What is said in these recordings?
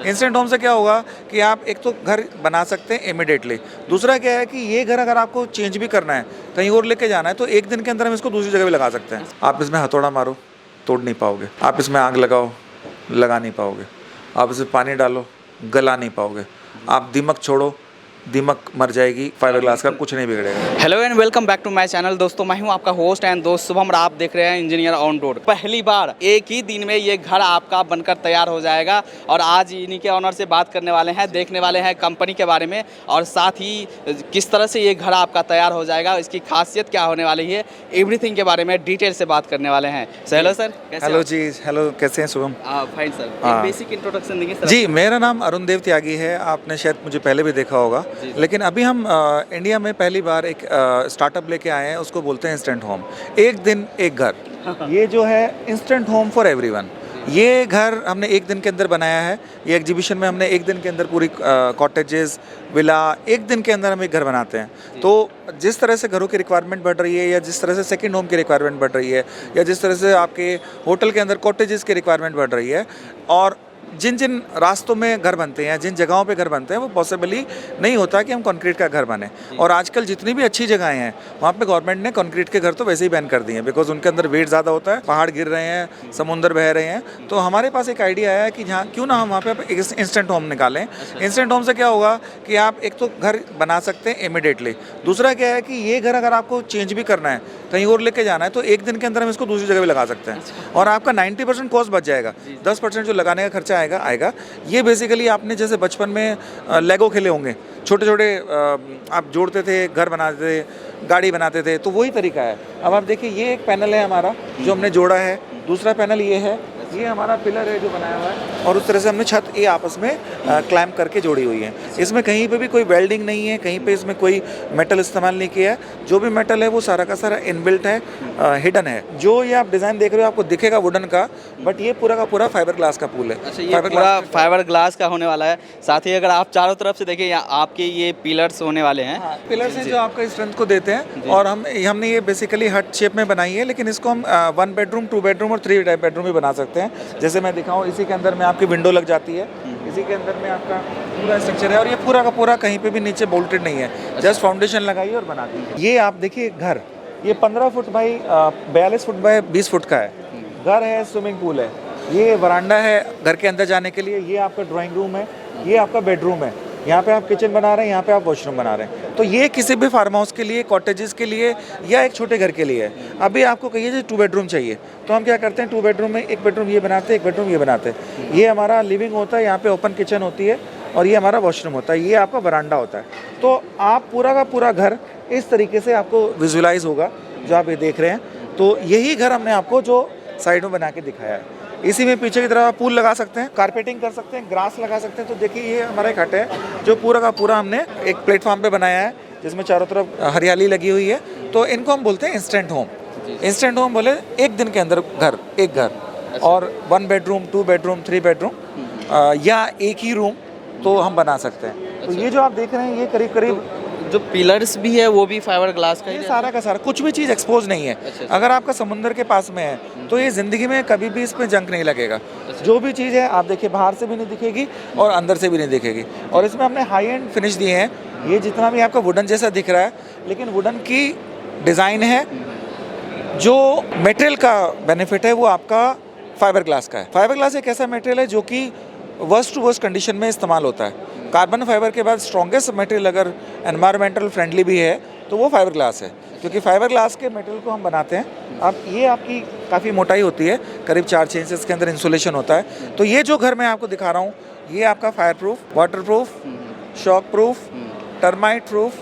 Instant home से क्या होगा कि आप एक तो घर बना सकते हैं इमिडिएटली, दूसरा क्या है कि ये घर अगर आपको चेंज भी करना है, कहीं और लेके जाना है, तो एक दिन के अंदर हम इसको दूसरी जगह भी लगा सकते हैं। आप इसमें हथौड़ा मारो, तोड़ नहीं पाओगे। आप इसमें आग लगाओ, लगा नहीं पाओगे। आप इसमें पानी डालो, गला नहीं पाओगे। आप दीमक छोड़ो, दीमक मर जाएगी, फाइबर ग्लास का कुछ नहीं बिगड़ेगा। Hello and welcome back to my channel. दोस्तों मैं हूं आपका होस्ट एंड दोस्त शुभम और आप देख रहे हैं इंजीनियर ऑन रोड। पहली बार एक ही दिन में ये घर आपका बनकर तैयार हो जाएगा और आज इन्हीं के ऑनर से बात करने वाले हैं, देखने वाले हैं कंपनी के बारे में और साथ ही किस तरह से ये घर आपका तैयार हो जाएगा, इसकी खासियत क्या होने वाली है, एवरीथिंग के बारे में डिटेल से बात करने वाले हैं। Hello sir. हेलो जी, हेलो, कैसे हैं शुभम? Fine sir. एक बेसिक इंट्रोडक्शन देंगे सर? जी, मेरा नाम अरुण देव त्यागी है। आपने शायद मुझे पहले भी देखा होगा, लेकिन अभी हम इंडिया में पहली बार एक स्टार्टअप लेके आए हैं, उसको बोलते हैं इंस्टेंट होम। एक दिन एक घर। ये जो है इंस्टेंट होम फॉर एवरीवन। ये घर हमने एक दिन के अंदर बनाया है। ये एग्जीबिशन में हमने एक दिन के अंदर पूरी कॉटेजेस, विला, एक दिन के अंदर हम एक घर बनाते हैं। तो जिस तरह से घरों की रिक्वायरमेंट बढ़ रही है, या जिस तरह से सेकंड होम की रिक्वायरमेंट बढ़ रही है, या जिस तरह से आपके होटल के अंदर कॉटेजेस की रिक्वायरमेंट बढ़ रही है, और जिन जिन रास्तों में घर बनते हैं, जिन जगहों पे घर बनते हैं, वो पॉसिबली नहीं होता कि हम कंक्रीट का घर बने। और आजकल जितनी भी अच्छी जगहें हैं, वहाँ पे गवर्नमेंट ने कंक्रीट के घर तो वैसे ही बैन कर दिए हैं, बिकॉज उनके अंदर वेट ज़्यादा होता है, पहाड़ गिर रहे हैं, समुंदर बह रहे हैं। तो हमारे पास एक आइडिया आया कि जहाँ क्यों ना हम वहाँ पे एक इंस्टेंट होम निकालें। इंस्टेंट होम से क्या होगा कि आप एक तो घर बना सकते हैं इमिडिएटली, दूसरा क्या है कि ये घर अगर आपको चेंज भी करना है, कहीं और लेके जाना है, तो एक दिन के अंदर हम इसको दूसरी जगह भी लगा सकते हैं और आपका 90% कॉस्ट बच जाएगा। 10% जो लगाने का खर्चा आएगा। ये बेसिकली आपने जैसे बचपन में लेगो खेले होंगे, छोटे छोटे आप जोड़ते थे, घर बनाते थे, गाड़ी बनाते थे, तो वही तरीका है। अब आप देखिए, ये एक पैनल है हमारा जो हमने जोड़ा है, दूसरा पैनल ये है, ये हमारा पिलर है जो बनाया हुआ है, और उस तरह से हमने छत ये आपस में क्लैम्प करके जोड़ी हुई है। इसमें कहीं पे भी कोई वेल्डिंग नहीं है, कहीं पे इसमें कोई मेटल इस्तेमाल नहीं किया है। जो भी मेटल है वो सारा का सारा इनबिल्ट है, हिडन है। जो ये आप डिज़ाइन देख रहे हो आपको दिखेगा वुडन का, बट ये पूरा का पूरा फाइबर ग्लास का पूल है। अच्छा, ये पूरा फाइबर ग्लास का होने वाला है। साथ ही अगर आप चारों तरफ से देखें, आपके ये पिलर्स होने वाले हैं। हाँ, पिलर्स हैं जो आपका स्ट्रेंथ को देते हैं, और हमने ये बेसिकली हट शेप में बनाई है, लेकिन इसको हम 1 बेडरूम, 2 बेडरूम और 3 बेडरूम भी बना सकते हैं। जैसे मैं दिखाऊं, इसी के अंदर में आपकी विंडो लग जाती है, इसी के अंदर में आपका पूरा स्ट्रक्चर है, और ये पूरा का पूरा कहीं पे भी नीचे बोल्टेड नहीं है, जस्ट फाउंडेशन लगाई और बना दी। ये आप देखिए घर, ये 15 foot by 42 foot by 20 foot का है। घर है, स्विमिंग पूल है, ये वरांडा है घर के अंदर जाने के लिए, ये आपका ड्राइंग रूम है, ये आपका बेडरूम है, यहाँ पे आप किचन बना रहे हैं, यहाँ पे आप वॉशरूम बना रहे हैं। तो ये किसी भी फार्म हाउस के लिए, कॉटेजेस के लिए, या एक छोटे घर के लिए है। अभी आपको कहिए जो 2 बेडरूम चाहिए, तो हम क्या करते हैं, 2 बेडरूम में 1 बेडरूम ये बनाते हैं, 1 बेडरूम ये बनाते हैं। ये हमारा लिविंग होता है, यहाँ पे ओपन किचन होती है, और ये हमारा वॉशरूम होता है, ये आपका वरांडा होता है। तो आप पूरा का पूरा घर इस तरीके से आपको विजुअलाइज होगा जो आप ये देख रहे हैं। तो यही घर हमने आपको जो साइड में बना के दिखाया है। इसी में पीछे की तरफ आप पूल लगा सकते हैं, कारपेटिंग कर सकते हैं, ग्रास लगा सकते हैं। तो देखिए, ये हमारा एक हट है जो पूरा का पूरा हमने एक प्लेटफॉर्म पे बनाया है, जिसमें चारों तरफ हरियाली लगी हुई है। तो इनको हम बोलते हैं इंस्टेंट होम। इंस्टेंट होम बोले एक दिन के अंदर घर, एक घर, और 1 बेडरूम, 2 बेडरूम, 3 बेडरूम, या एक ही रूम तो हम बना सकते हैं। तो ये जो आप देख रहे हैं, ये करीब करीब जो पिलर्स भी है वो भी फाइबर ग्लास का ही है। सारा का सारा कुछ भी चीज़ एक्सपोज नहीं है। अगर आपका समुंदर के पास में है, तो ये ज़िंदगी में कभी भी इसमें जंग नहीं लगेगा। जो भी चीज़ है आप देखिए, बाहर से भी नहीं दिखेगी और अंदर से भी नहीं दिखेगी। और इसमें हमने हाई एंड फिनिश दिए हैं। ये जितना भी आपका वुडन जैसा दिख रहा है, लेकिन वुडन की डिज़ाइन है। जो मटेरियल का बेनिफिट है वो आपका फाइबर ग्लास का है। फाइबर ग्लास एक ऐसा मटेरियल है जो कि वर्स्ट टू वर्स्ट कंडीशन में इस्तेमाल होता है। कार्बन फाइबर के बाद स्ट्रॉन्गेस्ट मटेरियल अगर एनवायरमेंटल फ्रेंडली भी है, तो वो फाइबर ग्लास है, क्योंकि फाइबर ग्लास के मटेरियल को हम बनाते हैं। अब ये आपकी काफ़ी मोटाई होती है, करीब 4 इंचेस के अंदर इंसुलेशन होता है। तो ये जो घर मैं आपको दिखा रहा हूँ, ये आपका fire proof, water proof, shock proof, termite proof,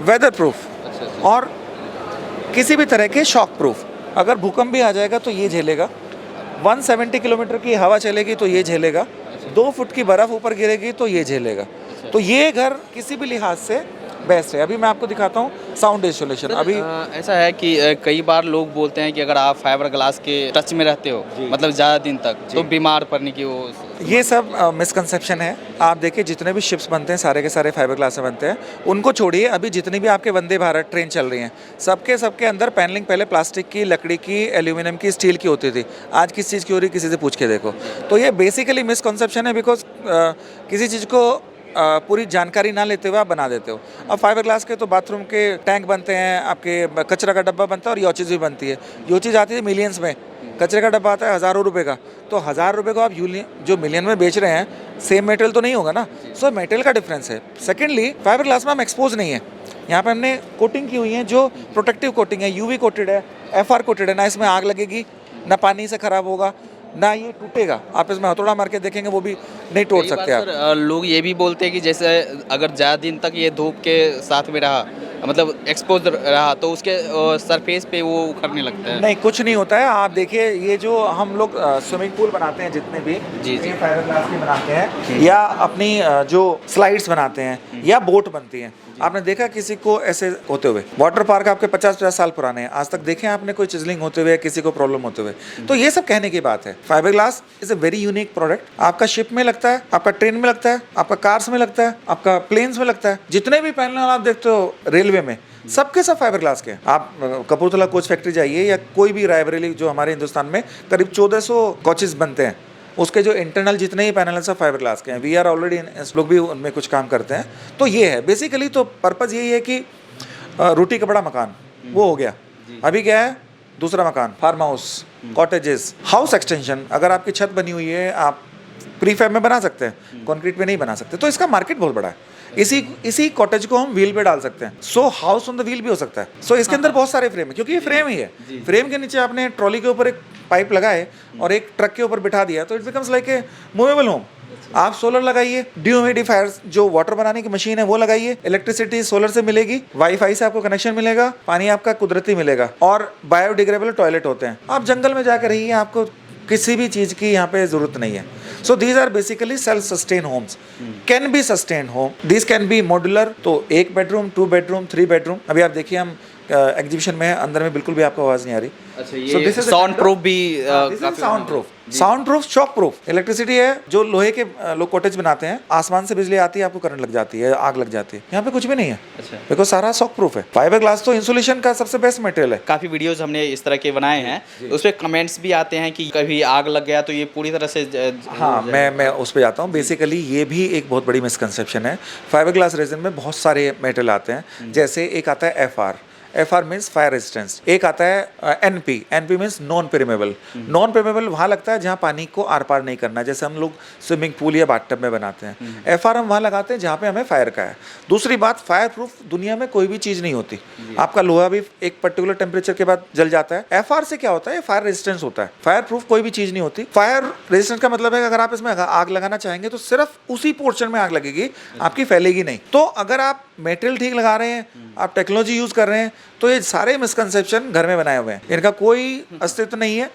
weather proof, और किसी भी तरह के शॉक प्रूफ। अगर भूकंप भी आ जाएगा तो ये झेलेगा, 170 किलोमीटर की हवा चलेगी तो ये झेलेगा, 2 फुट की बर्फ़ ऊपर गिरेगी तो ये झेलेगा। तो ये घर किसी भी लिहाज से बेस्ट है। अभी मैं आपको दिखाता हूँ साउंड इंसुलेशन। अभी ऐसा है कि कई बार लोग बोलते हैं कि अगर आप फाइबर ग्लास के टच में रहते हो, मतलब ज़्यादा दिन तक, तो बीमार पड़ने की वो ये सब मिसकंसेप्शन है। आप देखिए जितने भी शिप्स बनते हैं सारे के सारे फाइबर ग्लास से बनते हैं। उनको छोड़िए, अभी जितनी भी आपके वंदे भारत ट्रेन चल रही हैं सबके अंदर पैनलिंग पहले प्लास्टिक की, लकड़ी की, एल्यूमिनियम की, स्टील की होती थी। आज किस चीज़ की हो रही किसी से पूछ के देखो। तो ये बेसिकली मिसकंसेप्शन है, बिकॉज किसी चीज़ को पूरी जानकारी ना लेते हुए आप बना देते हो। अब फाइबर ग्लास के तो बाथरूम के टैंक बनते हैं, आपके कचरा का डब्बा बनता है, और ये चीज़ भी बनती है। ये चीज़ आती है मिलियंस में, कचरे का डब्बा आता है हज़ारों रुपए का। तो 1000 रुपये को आप जो मिलियन में बेच रहे हैं, सेम मेटेरियल तो नहीं होगा ना। सो मेटेरियल का डिफरेंस है। सेकेंडली फाइबर ग्लास में हम एक्सपोज नहीं है। यहाँ पे हमने कोटिंग की हुई है जो प्रोटेक्टिव कोटिंग है, यूवी कोटेड है, एफआर कोटेड है। ना इसमें आग लगेगी, ना पानी से खराब होगा, ना ये टूटेगा। आप इसमें हथौड़ा मार के देखेंगे वो भी नहीं तोड़ सकते आप। लोग ये भी बोलते हैं कि जैसे अगर ज़्यादा दिन तक ये धूप के साथ में रहा, मतलब एक्सपोज रहा, तो उसके सरफेस पे वो उखड़ने लगता है। नहीं, कुछ नहीं होता है। आप देखिए ये जो हम लोग स्विमिंग पूल बनाते हैं जितने भी, जी। ये फाइबर ग्लास के बनाते हैं, या अपनी जो स्लाइड्स बनाते हैं, या बोट बनती हैं। आपने देखा किसी को ऐसे होते हुए? वाटर पार्क आपके 50-50 साल पुराने हैं, आज तक देखे आपने कोई चिजलिंग होते हुए, किसी को प्रॉब्लम होते हुए? तो ये सब कहने की बात है। Fibre glass is a very unique product. आपका शिप में लगता है, आपका ट्रेन में लगता है, आपका कार्स में लगता है, आपका प्लेन्स में लगता है। जितने भी पैनल आप देखते हो रेलवे में, सबके सब फाइबर ग्लास के। आप कपूरथला कोच फैक्ट्री जाइए, या कोई भी रायबरेली जो हमारे हिंदुस्तान में करीब 1400 कोचेस बनते हैं, उसके जो इंटरनल जितने ही पैनल हैं सब फाइबर ग्लास के हैं। वी आर ऑलरेडी लोग भी उनमें कुछ काम करते हैं। तो ये है बेसिकली। तो पर्पज़ यही है कि रोटी कपड़ा मकान वो हो गया। अभी क्या है? दूसरा मकान, farm house, cottages, house extension. अगर आपकी छत बनी हुई है, आप प्रीफैब में बना सकते हैं, कंक्रीट पे नहीं बना सकते। तो इसका मार्केट बहुत बड़ा है। इसी कॉटेज को हम व्हील पे डाल सकते हैं। सो हाउस ऑन द व्हील भी हो सकता है। सो इसके अंदर बहुत सारे फ्रेम है, क्योंकि ये फ्रेम ही है। फ्रेम के नीचे आपने ट्रॉली के ऊपर एक पाइप लगाए और एक ट्रक के ऊपर बिठा दिया, तो it becomes like a movable home. आप सोलर लगाइए, डिह्यूमिडिफायर्स जो वाटर बनाने की मशीन है वो लगाइए, इलेक्ट्रिसिटी सोलर से मिलेगी, वाईफाई से आपको कनेक्शन मिलेगा, पानी आपका कुदरती मिलेगा, और बायोडिग्रेडेबल टॉयलेट होते हैं। आप जंगल में जाकर रहिए, आपको किसी भी चीज़ की यहाँ पे ज़रूरत नहीं है। So these are basically self-sustained homes. Can be sustained home. These can be modular. तो 1 bedroom, 2 bedroom, 3 bedroom. अभी आप देखिए हम एग्जीबिशन में अंदर में बिल्कुल भी आपको आवाज़ नहीं आ रही। अच्छा, ये साउंड प्रूफ भी sound proof, shock proof. Electricity है जो लोहे के लोग कॉटेज बनाते हैं, आसमान से बिजली आती है, आपको करंट लग जाती है, आग लग जाती है। यहाँ पे कुछ भी नहीं है। अच्छा। बिकॉज सारा शॉक प्रूफ है। फाइबर ग्लास तो इंसुलेशन का सबसे बेस्ट मटेरियल है। काफ़ी वीडियोस हमने इस तरह के बनाए हैं, उस पर कमेंट्स भी आते हैं कि कभी आग लग गया तो ये पूरी तरह से हाँ, मैं उस पर जाता हूँ। बेसिकली ये भी एक बहुत बड़ी मिसकंसेप्शन है। फाइबर ग्लास रेजिन में बहुत सारे मेटल आते हैं। जैसे एक आता है FR मीन्स फायर रेजिस्टेंस, एक आता है NP मीन्स नॉन पेरिमेबल। नॉन पेरिमेबल वहाँ लगता है जहाँ पानी को आर पार नहीं करना, जैसे हम लोग स्विमिंग पूल या बाथटब में बनाते हैं। FR हम वहाँ लगाते हैं जहाँ पे हमें फायर का है। दूसरी बात, फायर प्रूफ दुनिया में कोई भी चीज़ नहीं होती। आपका लोहा भी एक पर्टिकुलर टेम्परेचर के बाद जल जाता है। FR से क्या होता है? फायर रेजिस्टेंस होता है। फायर प्रूफ कोई भी चीज़ नहीं होती। फायर रेजिस्टेंस का मतलब है कि अगर आप इसमें आग लगाना चाहेंगे तो सिर्फ उसी पोर्शन में आग लगेगी, आपकी फैलेगी नहीं। तो अगर आप मेटेरियल ठीक लगा रहे हैं, आप टेक्नोलॉजी यूज़ कर रहे हैं, तो ये सारे मिसकंसेप्शन घर में बनाए हुए हैं। इनका कोई अस्तित्व नहीं है।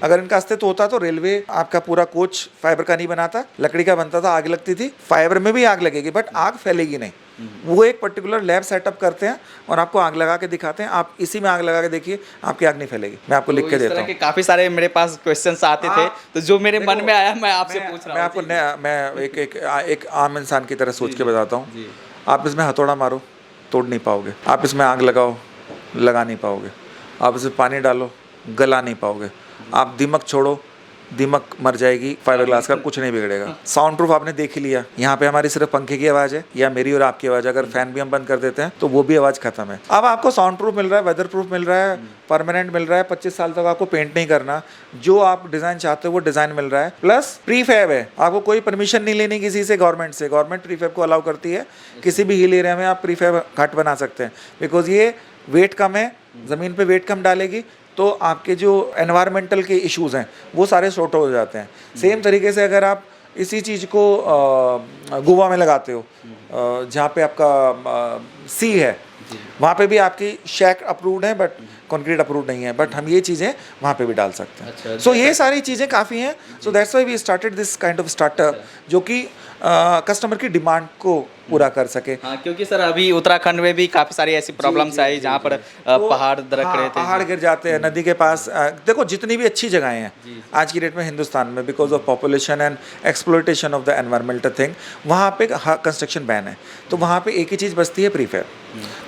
अगर इनका अस्तित्व होता तो रेलवे आपका पूरा कोच फाइबर का नहीं बनाता, लकड़ी का बनता था, आग लगती थी। फाइबर में भी आग लगेगी बट आग फैलेगी नहीं। वो एक पर्टिकुलर लैब सेटअप करते हैं और आपको आग लगा के दिखाते हैं। आप इसी में आग लगा के देखिए, आपकी आग नहीं फैलेगी। मैं आपको लिख के देता हूँ। काफ़ी सारे मेरे पास क्वेश्चंस आते थे, तो जो मेरे मन में आया मैं आपसे पूछ रहा हूँ। मैं आपको एक आम इंसान की तरह सोच के बताता हूँ। आप इसमें हथौड़ा मारो, तोड़ नहीं पाओगे। आप इसमें आग लगाओ, लगा नहीं पाओगे। आप इसमें पानी डालो, गला नहीं पाओगे। आप दीमक छोड़ो, दीमक मर जाएगी। फाइबर ग्लास का कुछ नहीं बिगड़ेगा। साउंड प्रूफ आपने देख ही लिया। यहाँ पे हमारी सिर्फ पंखे की आवाज़ है या मेरी और आपकी आवाज़। अगर फैन भी हम बंद कर देते हैं तो वो भी आवाज़ खत्म है। अब आपको साउंड प्रूफ मिल रहा है, वेदर प्रूफ मिल रहा है, परमानेंट मिल रहा है। 25 साल तक आपको पेंट नहीं करना, जो आप डिज़ाइन चाहते हो वो डिज़ाइन मिल रहा है। प्लस प्रीफैब है, आपको कोई परमिशन नहीं लेनी किसी से, गवर्नमेंट से। गवर्नमेंट प्रीफैब को अलाउ करती है। किसी भी हिल एरिया में आप प्रीफैब घाट बना सकते हैं, बिकॉज ये वेट कम है, ज़मीन पे वेट कम डालेगी, तो आपके जो एनवायरमेंटल के इश्यूज़ हैं वो सारे सॉर्ट हो जाते हैं। सेम तरीके से अगर आप इसी चीज़ को गोवा में लगाते हो, जहाँ पे आपका सी है, वहाँ पे भी आपकी शैक अप्रूव्ड है बट कंक्रीट अप्रूव्ड नहीं है, बट हम ये चीज़ें वहाँ पे भी डाल सकते हैं। सो ये सारी चीज़ें काफ़ी हैं। So that's why we started this kind of startup, जो कि कस्टमर की डिमांड को पूरा कर सके। हाँ, क्योंकि सर अभी उत्तराखंड में भी काफ़ी सारी ऐसी प्रॉब्लम्स आई जहाँ पर पहाड़ दरक हाँ, रहे थे। पहाड़ गिर जाते हैं नदी के पास। देखो जितनी भी अच्छी जगहें हैं आज की डेट में हिंदुस्तान में, because of population and exploitation of the environmental thing, वहाँ पे कंस्ट्रक्शन बैन है, तो वहाँ पे एक ही चीज़ बचती है, प्रीफेयर।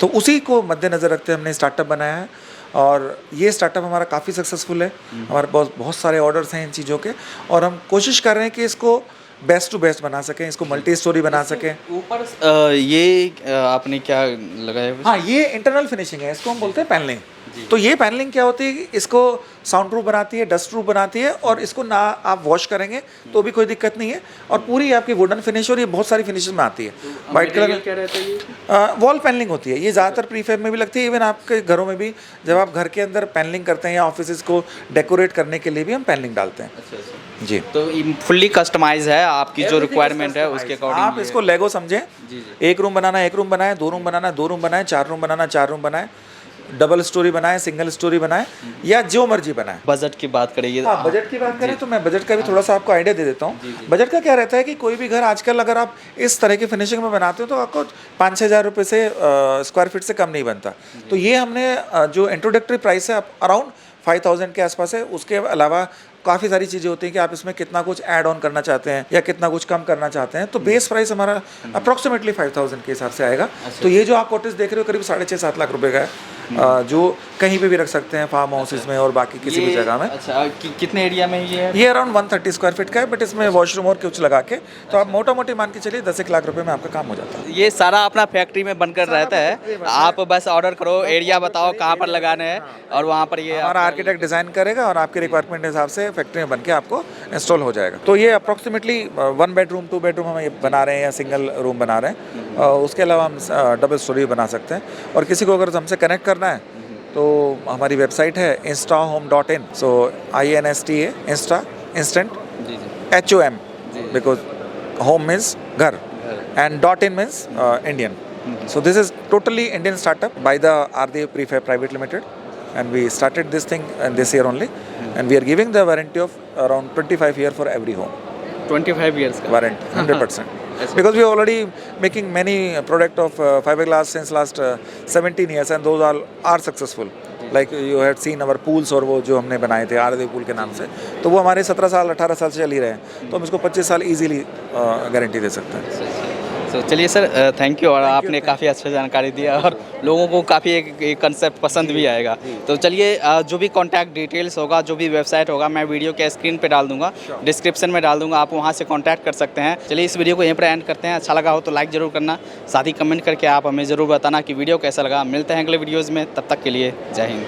तो उसी को मद्देनज़र रखते हमने स्टार्टअप बनाया है, और ये स्टार्टअप हमारा काफ़ी सक्सेसफुल है। हमारे बहुत बहुत सारे ऑर्डर्स हैं इन चीज़ों के, और हम कोशिश कर रहे हैं कि इसको बेस्ट टू बेस्ट बना सकें, इसको मल्टी स्टोरी बना सकें। ऊपर आपने क्या लगाया हुआ? हाँ, ये इंटरनल फिनिशिंग है, इसको हम बोलते हैं पैनलिंग। तो ये पैनलिंग क्या होती है कि इसको साउंड प्रूफ बनाती है, डस्ट प्रूफ बनाती है, और इसको ना आप वॉश करेंगे तो भी कोई दिक्कत नहीं है, और पूरी आपकी वुडन फिनिश, और ये बहुत सारी फिनिशेस में आती है। वाइट कलर क्या रहता है ये? वॉल पैनलिंग होती है, ये ज़्यादातर प्रीफेब में भी लगती है, इवन आपके घरों में भी जब आप घर के अंदर पैनलिंग करते हैं या ऑफिस को डेकोरेट करने के लिए भी हम पैनलिंग डालते हैं। अच्छा। जी, तो फुल्ली कस्टमाइज है, आपकी जो रिक्वायरमेंट है उसके अकॉर्डिंग आप इसको लेगो समझें। एक रूम बनाना एक रूम बनाए, 2 रूम बनाना 2 रूम बनाए, 4 रूम बनाना 4 रूम बनाए, डबल स्टोरी बनाए, सिंगल स्टोरी बनाए, या जो मर्जी बनाए। बजट की बात करेंगे। हाँ, बजट की बात करें तो मैं बजट का भी थोड़ा सा आपको आइडिया दे देता हूँ। बजट का क्या रहता है कि कोई भी घर आजकल अगर आप इस तरह की फिनिशिंग में बनाते हो तो आपको 5-6 हज़ार रुपये से स्क्वायर फीट से कम नहीं बनता। तो ये हमने जो इंट्रोडक्टरी प्राइस है अराउंड 5000 के आसपास है। उसके अलावा काफ़ी सारी चीज़ें होती हैं कि आप इसमें कितना कुछ ऐड ऑन करना चाहते हैं या कितना कुछ कम करना चाहते हैं, तो बेस प्राइस हमारा अप्रॉक्सीमेटली 5000 के हिसाब से आएगा। तो ये जो आप कॉटेज देख रहे हो करीब 6.5-7 लाख रुपए का है, जो कहीं पे भी रख सकते हैं, फार्म हाउसेज में और बाकी किसी भी जगह में। अच्छा, कितने एरिया में ये है? ये अराउंड 130 स्क्वायर फीट का है, बट इसमें वॉशरूम और कुछ लगा के तो आप मोटा मोटी मान के चलिए 10 लाख रुपए में आपका काम हो जाता है। ये सारा अपना फैक्ट्री में बनकर रहता है, आप बस ऑर्डर करो, एरिया बताओ कहाँ पर लगाने हैं, और वहाँ पर ये हमारा आर्किटेक्ट डिज़ाइन करेगा और आपके रिक्वायरमेंट के हिसाब से फैक्ट्री में बन के आपको इंस्टॉल हो जाएगा। तो ये अप्रॉक्सीमेटली 1 बेडरूम 2 बेडरूम हम ये बना रहे हैं या सिंगल रूम बना रहे हैं। उसके अलावा हम डबल स्टोरी बना सकते हैं, और किसी को अगर हमसे कनेक्ट करना है तो हमारी वेबसाइट है instahome.in। So INSTA Insta instant HOM, because home means घर and .in means Indian. So this is totally Indian startup by the RDA Prefab Private Limited, and we started this thing this year only, and we are giving the warranty of around 25 years for every home. 25 years का Warranty 100%. Because we are already making many product of fiberglass since last 17 years, and those are successful. Like you had seen our pools, और वो जो हमने बनाए थे आरदे pool के नाम से, तो वो हमारे 17 साल 18 साल से चल ही रहे हैं, तो हम इसको 25 साल इजीली गारंटी दे सकते हैं। तो चलिए सर, थैंक यू, और आपने काफ़ी अच्छा जानकारी दिया, और लोगों को काफ़ी एक कंसेप्ट पसंद भी आएगा। तो चलिए, जो भी कॉन्टैक्ट डिटेल्स होगा, जो भी वेबसाइट होगा, मैं वीडियो के स्क्रीन पे डाल दूंगा, डिस्क्रिप्शन में डाल दूंगा, आप वहां से कॉन्टैक्ट कर सकते हैं। चलिए, इस वीडियो को यहीं पर एंड करते हैं। अच्छा लगा हो तो लाइक ज़रूर करना, साथ ही कमेंट करके आप हमें ज़रूर बताना कि वीडियो कैसा लगा। मिलते हैं अगले वीडियोज़ में, तब तक के लिए जय हिंद।